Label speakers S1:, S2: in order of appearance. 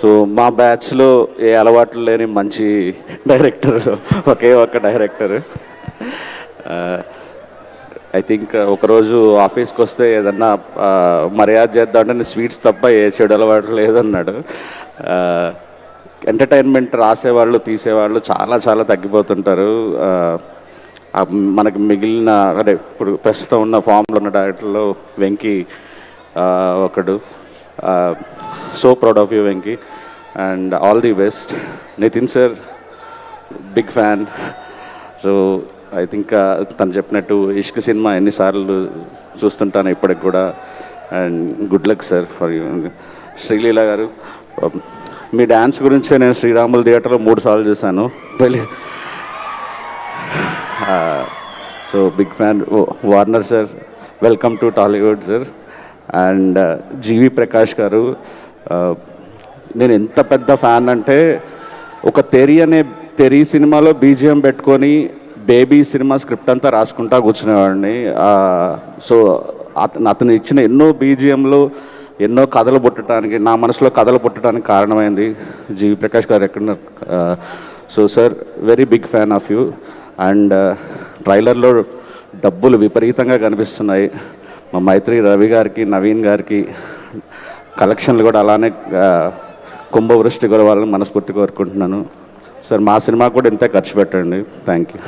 S1: So మా బ్యాచ్లో ఏ అలవాట్లు లేని మంచి డైరెక్టర్ ఒకే ఒక్క డైరెక్టర్. ఐ థింక్ ఒకరోజు ఆఫీస్కి వస్తే ఏదన్నా మర్యాద చేద్దామంటే స్వీట్స్ తప్ప ఏ చెడు అలవాటు లేదన్నాడు. ఎంటర్టైన్మెంట్ రాసేవాళ్ళు తీసేవాళ్ళు చాలా చాలా తగ్గిపోతుంటారు. మనకి మిగిలిన అదే ఇప్పుడు ప్రస్తుతం ఉన్న ఫామ్లో ఉన్న డైరెక్టర్లో వెంకీ ఒకడు. So proud of you Venky and all the best. Nitin sir big fan. So I think తను చెప్పినట్టు ఇష్క్ సినిమా ఎన్నిసార్లు చూస్తుంటాను ఇప్పటికి కూడా. And good luck sir for you. Sreeleela garu, మీ డ్యాన్స్ గురించే నేను శ్రీరాముల థియేటర్లో 3 సార్లు చూశాను. So big fan. Warner sir, welcome to Tollywood sir. And GV Prakash గారు, నేను ఎంత పెద్ద ఫ్యాన్ అంటే ఒక తెరీ సినిమాలో బీజిఎం పెట్టుకొని బేబీ సినిమా స్క్రిప్ట్ అంతా రాసుకుంటా కూర్చునేవాడిని. సో అతను ఇచ్చిన ఎన్నో బీజిఎంలు ఎన్నో కథలు పుట్టడానికి, నా మనసులో కథలు పుట్టడానికి కారణమైంది జీవి ప్రకాష్ గారు. ఎక్కడ so sir very big fan of you. And ట్రైలర్లో డబ్బులు విపరీతంగా కనిపిస్తున్నాయి. మా మైత్రి రవి గారికి, నవీన్ గారికి కలెక్షన్లు కూడా అలానే కుంభవృష్టి కూడా వాళ్ళని మనస్ఫూర్తిగా కోరుకుంటున్నాను. సార్ మా సినిమా కూడా ఇంతే ఖర్చు పెట్టండి. Thank you.